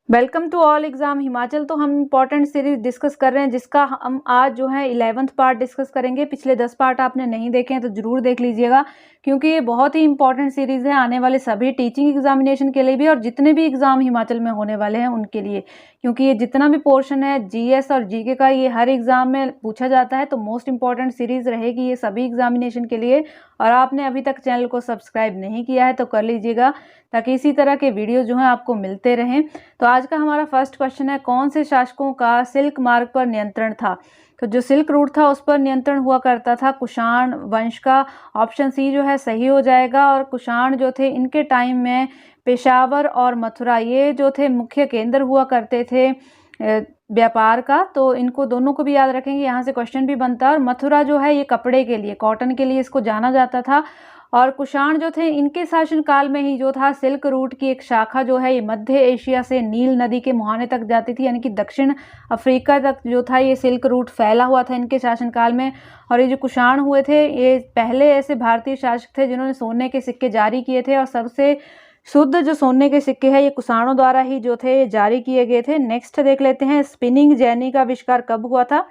Welcome to all exam Himachal. तो हम important series discuss कर रहे हैं जिसका हम आज जो है 11th पार्ट डिस्कस करेंगे। पिछले 10 पार्ट आपने नहीं देखे हैं तो जरूर देख लीजिएगा, क्योंकि ये बहुत ही इंपॉर्टेंट सीरीज है आने वाले सभी टीचिंग एग्जामिनेशन के लिए भी और जितने भी एग्जाम हिमाचल में होने वाले हैं उनके लिए, क्योंकि ये जितना भी पोर्शन है जीएस और जीके का ये हर एग्जाम में पूछा जाता है। तो मोस्ट इंपॉर्टेंट सीरीज रहेगी ये सभी एग्जामिनेशन के लिए। और आपने अभी तक चैनल को सब्सक्राइब नहीं किया है तो कर लीजिएगा, ताकि इसी तरह के वीडियो जो है आपको मिलते रहें। तो आज का हमारा फर्स्ट क्वेश्चन है, कौन से शासकों का सिल्क मार्ग पर नियंत्रण था? तो जो सिल्क रूट था उस पर नियंत्रण हुआ करता था कुषाण वंश का। ऑप्शन सी जो है सही हो जाएगा। और कुषाण जो थे इनके टाइम में पेशावर और मथुरा ये जो थे मुख्य केंद्र हुआ करते थे व्यापार का। तो इनको दोनों को भी याद रखेंगे, यहाँ से क्वेश्चन भी बनता है। और मथुरा जो है ये कपड़े के लिए, कॉटन के लिए इसको जाना जाता था। और कुषाण जो थे इनके शासनकाल में ही जो था सिल्क रूट की एक शाखा जो है ये मध्य एशिया से नील नदी के मुहाने तक जाती थी, यानी कि दक्षिण अफ्रीका तक जो था ये सिल्क रूट फैला हुआ था इनके शासनकाल में। और ये जो कुषाण हुए थे ये पहले ऐसे भारतीय शासक थे जिन्होंने सोने के सिक्के जारी किए थे। और सबसे शुद्ध जो सोने के सिक्के हैं ये कुषाणों द्वारा ही जो थे जारी किए गए थे। नेक्स्ट देख लेते हैं, स्पिनिंग जेनी का आविष्कार कब हुआ था?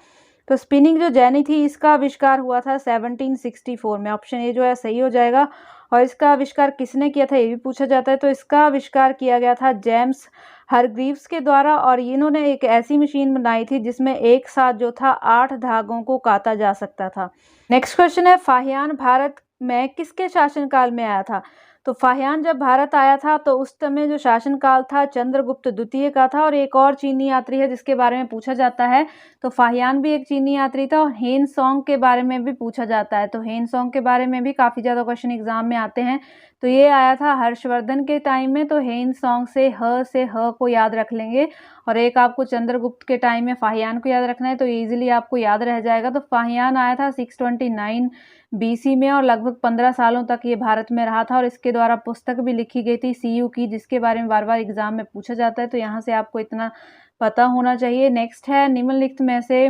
तो स्पिनिंग जो जेनी थी इसका आविष्कार हुआ था 1764 में। ऑप्शन ए जो है सही हो जाएगा। और इसका आविष्कार किसने किया था ये भी पूछा जाता है। तो इसका आविष्कार किया गया था जेम्स हरग्रीव्स के द्वारा। और इन्होंने एक ऐसी मशीन बनाई थी जिसमें एक साथ जो था 8 धागों को काता जा सकता था। नेक्स्ट क्वेश्चन है, फाहियान भारत में किसके शासनकाल में आया था? तो फाहियान जब भारत आया था तो उस समय जो शासनकाल था चंद्रगुप्त द्वितीय का था। और एक और चीनी यात्री है जिसके बारे में पूछा जाता है। तो फाहियान भी एक चीनी यात्री था। और हेन सॉन्ग के बारे में भी पूछा जाता है। तो हेन सॉन्ग के बारे में भी काफ़ी ज़्यादा क्वेश्चन एग्जाम में आते हैं। तो ये आया था हर्षवर्धन के टाइम में। तो हेन सॉन्ग से ह को याद रख लेंगे। और एक आपको चंद्रगुप्त के टाइम में फाहियान को याद रखना है, तो इजीली आपको याद रह जाएगा। तो फाहियान आया था 629 बीसी में और लगभग 15 सालों तक ये भारत में रहा था। और इसके द्वारा पुस्तक भी लिखी गई थी सीयू की, जिसके बारे में बार बार एग्जाम में पूछा जाता है। तो यहाँ से आपको इतना पता होना चाहिए। नेक्स्ट है, निम्नलिखित में से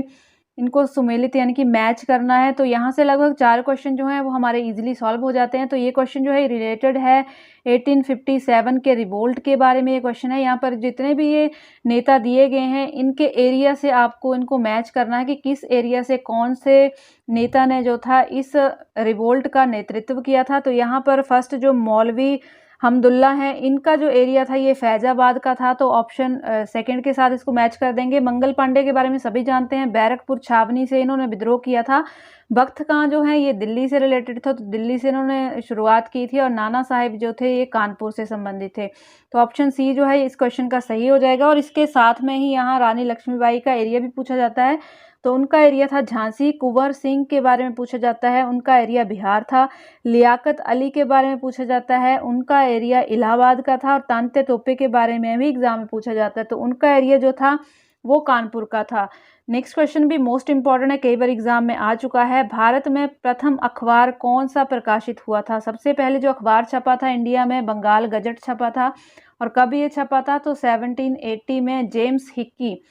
इनको सुमेलित यानी कि मैच करना है। तो यहाँ से लगभग 4 क्वेश्चन जो हैं वो हमारे इजीली सॉल्व हो जाते हैं। तो ये क्वेश्चन जो है रिलेटेड है 1857 के रिवोल्ट के बारे में ये क्वेश्चन है। यहाँ पर जितने भी ये नेता दिए गए हैं इनके एरिया से आपको इनको मैच करना है कि किस एरिया से कौन से नेता ने जो था इस रिवोल्ट का नेतृत्व किया था। तो यहाँ पर फर्स्ट जो मौलवी हमदुल्ला हैं इनका जो एरिया था ये फैजाबाद का था। तो ऑप्शन सेकंड के साथ इसको मैच कर देंगे। मंगल पांडे के बारे में सभी जानते हैं, बैरकपुर छावनी से इन्होंने विद्रोह किया था। बख्त खां जो है ये दिल्ली से रिलेटेड था, तो दिल्ली से इन्होंने शुरुआत की थी। और नाना साहिब जो थे ये कानपुर से संबंधित थे। तो ऑप्शन सी जो है इस क्वेश्चन का सही हो जाएगा। और इसके साथ में ही यहाँ रानी लक्ष्मीबाई का एरिया भी पूछा जाता है। तो उनका एरिया था झांसी। कुंवर सिंह के बारे में पूछा जाता है, उनका एरिया बिहार था। लियाकत अली के बारे में पूछा जाता है, उनका एरिया इलाहाबाद का था। और तांत्या तोपे के बारे में भी एग्जाम में पूछा जाता है, तो उनका एरिया जो था वो कानपुर का था। नेक्स्ट क्वेश्चन भी मोस्ट इंपॉर्टेंट है, कई बार एग्जाम में आ चुका है। भारत में प्रथम अखबार कौन सा प्रकाशित हुआ था? सबसे पहले जो अखबार छपा था इंडिया में बंगाल गजट छपा था। और कब ये छपा था? तो 1780 में जेम्स हिक्की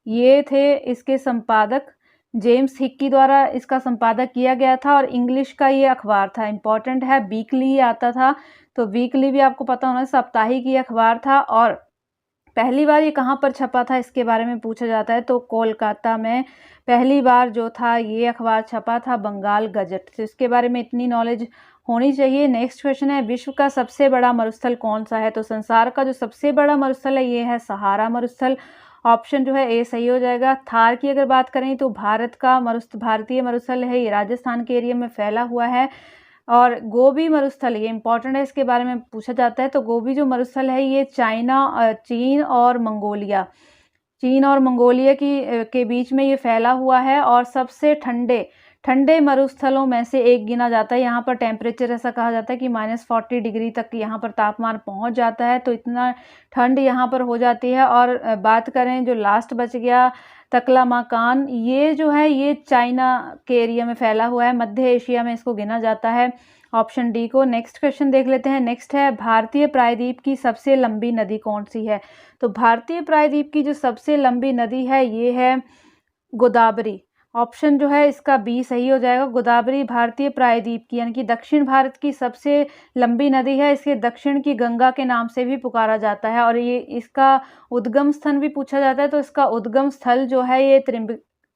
ये थे इसके संपादक। जेम्स हिक्की द्वारा इसका संपादक किया गया था। और इंग्लिश का ये अखबार था, इंपॉर्टेंट है, वीकली आता था। तो वीकली भी आपको पता होना, साप्ताहिक ये अखबार था। और पहली बार ये कहाँ पर छपा था इसके बारे में पूछा जाता है। तो कोलकाता में पहली बार जो था ये अखबार छपा था, बंगाल गजट। तो इसके बारे में इतनी नॉलेज होनी चाहिए। नेक्स्ट क्वेश्चन है, विश्व का सबसे बड़ा मरुस्थल कौन सा है? तो संसार का जो सबसे बड़ा मरुस्थल है ये है सहारा मरुस्थल। ऑप्शन जो है ए सही हो जाएगा। थार की अगर बात करें तो भारतीय मरुस्थल है, ये राजस्थान के एरिया में फैला हुआ है। और गोबी मरुस्थल ये इंपॉर्टेंट है, इसके बारे में पूछा जाता है। तो गोबी जो मरुस्थल है ये चीन और मंगोलिया के बीच में ये फैला हुआ है। और सबसे ठंडे मरुस्थलों में से एक गिना जाता है। यहाँ पर टेम्परेचर ऐसा कहा जाता है कि -40 डिग्री तक यहाँ पर तापमान पहुँच जाता है। तो इतना ठंड यहाँ पर हो जाती है। और बात करें जो लास्ट बच गया तकलामाकान, ये जो है ये चाइना के एरिया में फैला हुआ है, मध्य एशिया में इसको गिना जाता है। ऑप्शन डी को। नेक्स्ट क्वेश्चन देख लेते हैं। नेक्स्ट है, भारतीय प्रायद्वीप की सबसे लंबी नदी कौन सी है? तो भारतीय प्रायद्वीप की जो सबसे लंबी नदी है ये है गोदावरी। ऑप्शन जो है इसका बी सही हो जाएगा। गोदावरी भारतीय प्रायद्वीप की यानी कि दक्षिण भारत की सबसे लंबी नदी है। इसके दक्षिण की गंगा के नाम से भी पुकारा जाता है और ये इसका उद्गम स्थल भी पूछा जाता है, तो इसका उद्गम स्थल जो है ये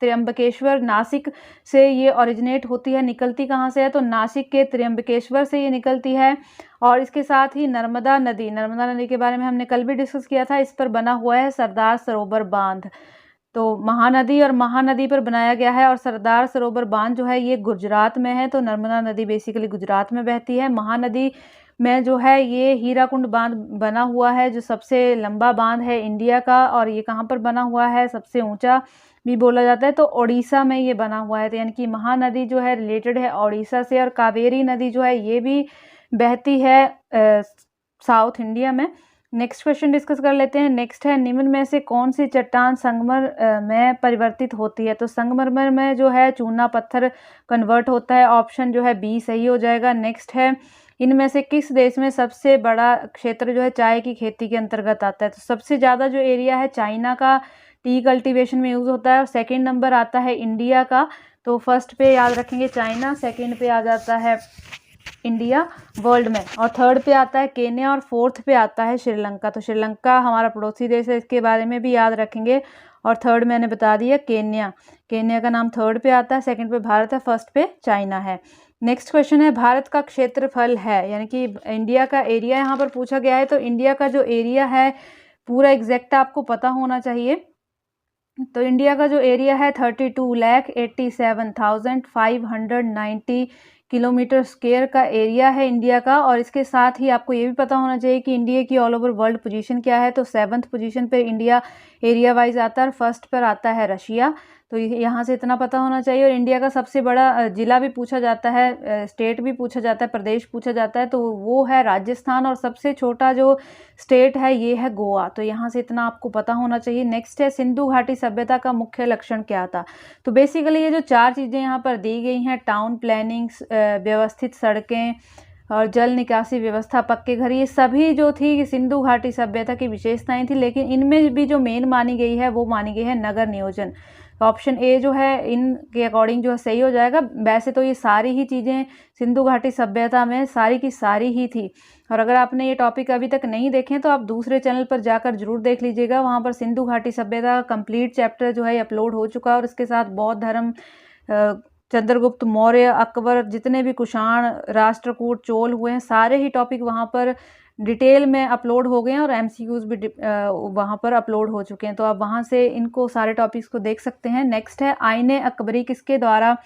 त्र्यंबकेश्वर, नासिक से ये ओरिजिनेट होती है। निकलती कहाँ से है? तो नासिक के त्र्यंबकेश्वर से ये निकलती है। और इसके साथ ही नर्मदा नदी के बारे में हमने कल भी डिस्कस किया था। इस पर बना हुआ है सरदार सरोवर बांध। तो महानदी और महानदी पर बनाया गया है और सरदार सरोवर बांध जो है ये गुजरात में है। तो नर्मदा नदी बेसिकली गुजरात में बहती है। महानदी में जो है ये हीराकुंड बांध बना हुआ है, जो सबसे लंबा बांध है इंडिया का। और ये कहाँ पर बना हुआ है? सबसे ऊंचा भी बोला जाता है, तो ओडिशा में ये बना हुआ है। तो यानी कि महानदी जो है रिलेटेड है ओडिशा से। और कावेरी नदी जो है ये भी बहती है साउथ इंडिया में। नेक्स्ट क्वेश्चन डिस्कस कर लेते हैं। नेक्स्ट है, निम्न में से कौन सी चट्टान संगमरमर में परिवर्तित होती है? तो संगमरमर में जो है चूना पत्थर कन्वर्ट होता है। ऑप्शन जो है बी सही हो जाएगा। नेक्स्ट है, इनमें से किस देश में सबसे बड़ा क्षेत्र जो है चाय की खेती के अंतर्गत आता है? तो सबसे ज़्यादा जो एरिया है चाइना का टी कल्टीवेशन में यूज़ होता है। और सेकेंड नंबर आता है इंडिया का। तो फर्स्ट पे याद रखेंगे चाइना, सेकेंड पे आ जाता है इंडिया वर्ल्ड में, और थर्ड पे आता है केन्या, और फोर्थ पे आता है श्रीलंका। तो श्रीलंका हमारा पड़ोसी देश है, इसके बारे में भी याद रखेंगे। और थर्ड मैंने बता दिया केन्या, केन्या का नाम थर्ड पे आता है। सेकंड पे भारत है, फर्स्ट पे चाइना है। नेक्स्ट क्वेश्चन है, भारत का क्षेत्रफल है यानी कि इंडिया का एरिया यहाँ पर पूछा गया है। तो इंडिया का जो एरिया है पूरा एग्जैक्ट आपको पता होना चाहिए। तो इंडिया का जो एरिया है 32,87,590 किलोमीटर स्क्वायर का एरिया है इंडिया का। और इसके साथ ही आपको ये भी पता होना चाहिए कि इंडिया की ऑल ओवर वर्ल्ड पोजीशन क्या है। तो 7th पोजीशन पे इंडिया एरिया वाइज आता है और फर्स्ट पर आता है रशिया। तो यहाँ से इतना पता होना चाहिए। और इंडिया का सबसे बड़ा जिला भी पूछा जाता है, स्टेट भी पूछा जाता है, प्रदेश पूछा जाता है, तो वो है राजस्थान। और सबसे छोटा जो स्टेट है ये है गोवा। तो यहाँ से इतना आपको पता होना चाहिए। नेक्स्ट है, सिंधु घाटी सभ्यता का मुख्य लक्षण क्या था? तो बेसिकली ये जो 4 चीज़ें यहाँ पर दी गई हैं, टाउन प्लानिंग, व्यवस्थित सड़कें और जल निकासी व्यवस्था, पक्के घर, ये सभी जो थी सिंधु घाटी सभ्यता की विशेषताएं थी। लेकिन इनमें भी जो मेन मानी गई है वो मानी गई है नगर नियोजन। तो ऑप्शन ए जो है इनके अकॉर्डिंग जो है सही हो जाएगा। वैसे तो ये सारी ही चीज़ें सिंधु घाटी सभ्यता में सारी की सारी ही थी। और अगर आपने ये टॉपिक अभी तक नहीं देखे तो आप दूसरे चैनल पर जाकर जरूर देख लीजिएगा। वहाँ पर सिंधु घाटी सभ्यता का कंप्लीट चैप्टर जो है अपलोड हो चुका है। और इसके साथ बौद्ध धर्म, चंद्रगुप्त मौर्य, अकबर, जितने भी कुषाण, राष्ट्रकूट, चोल हुए हैं, सारे ही टॉपिक वहाँ पर डिटेल में अपलोड हो गए हैं। और MCQs भी वहाँ पर अपलोड हो चुके हैं। तो आप वहाँ से इनको सारे टॉपिक्स को देख सकते हैं। नेक्स्ट है, आईने अकबरी किसके द्वारा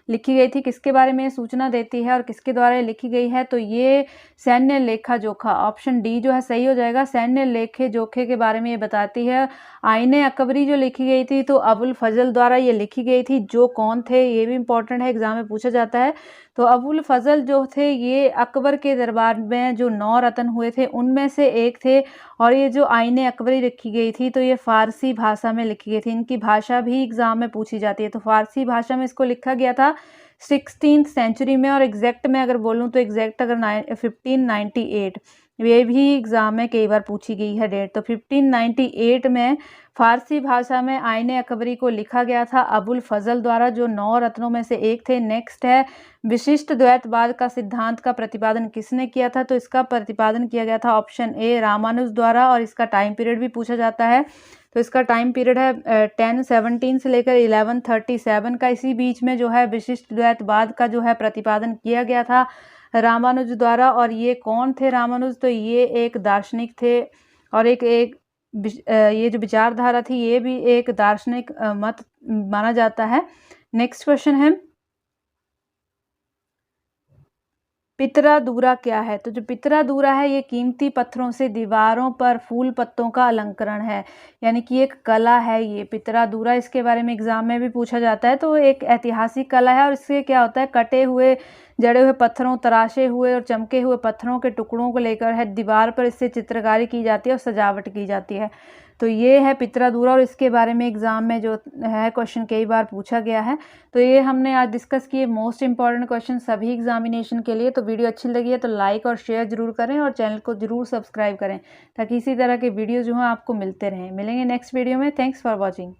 लिखी गई थी? किसके बारे में सूचना देती है और किसके द्वारा लिखी गई है? तो ये सैन्य लेखा जोखा, ऑप्शन डी जो है सही हो जाएगा। सैन्य लेखे जोखे के बारे में ये बताती है। आईने अकबरी जो लिखी गई थी तो अबुल फजल द्वारा ये लिखी गई थी। जो कौन थे ये भी इंपॉर्टेंट है, एग्जाम में पूछा जाता है। तो अबुल फजल जो थे ये अकबर के दरबार में जो 9 रत्न हुए थे उनमें से एक थे। और ये जो आईने अकबरी लिखी गई थी तो ये फारसी भाषा में लिखी गई थी। इनकी भाषा भी एग्जाम में पूछी जाती है। तो फारसी भाषा में इसको लिखा गया था 16th सेंचुरी में। और एग्जैक्ट में अगर बोलूँ तो एग्जैक्ट अगर 1598, ये भी एग्जाम में कई बार पूछी गई है डेट। तो 1598 में फारसी भाषा में आईने अकबरी को लिखा गया था अबुल फजल द्वारा, जो 9 रत्नों में से एक थे। नेक्स्ट है, विशिष्ट द्वैतवाद का सिद्धांत का प्रतिपादन किसने किया था? तो इसका प्रतिपादन किया गया था ऑप्शन ए रामानुज द्वारा। और इसका टाइम पीरियड भी पूछा जाता है। तो इसका टाइम पीरियड है 1017 से लेकर 1137 का। इसी बीच में जो है विशिष्ट द्वैतवाद का जो है प्रतिपादन किया गया था रामानुज द्वारा। और ये कौन थे रामानुज? तो ये एक दार्शनिक थे और एक ये जो विचारधारा थी ये भी एक दार्शनिक मत माना जाता है। नेक्स्ट क्वेश्चन है, पितरादूरा क्या है? तो जो पितरादूरा है ये कीमती पत्थरों से दीवारों पर फूल पत्तों का अलंकरण है, यानी कि एक कला है ये पितरादूरा। इसके बारे में एग्जाम में भी पूछा जाता है। तो एक ऐतिहासिक कला है और इससे क्या होता है, कटे हुए, जड़े हुए पत्थरों, तराशे हुए और चमके हुए पत्थरों के टुकड़ों को लेकर है दीवार पर इससे चित्रकारी की जाती है और सजावट की जाती है। तो ये है पितरादूरा और इसके बारे में एग्जाम में जो है क्वेश्चन कई बार पूछा गया है। तो ये हमने आज डिस्कस किए मोस्ट इंपॉर्टेंट क्वेश्चन सभी एग्जामिनेशन के लिए। तो वीडियो अच्छी लगी है तो लाइक और शेयर जरूर करें और चैनल को जरूर सब्सक्राइब करें ताकि इसी तरह के वीडियो जो हैं आपको मिलते रहें। मिलेंगे नेक्स्ट वीडियो में। Thanks for watching.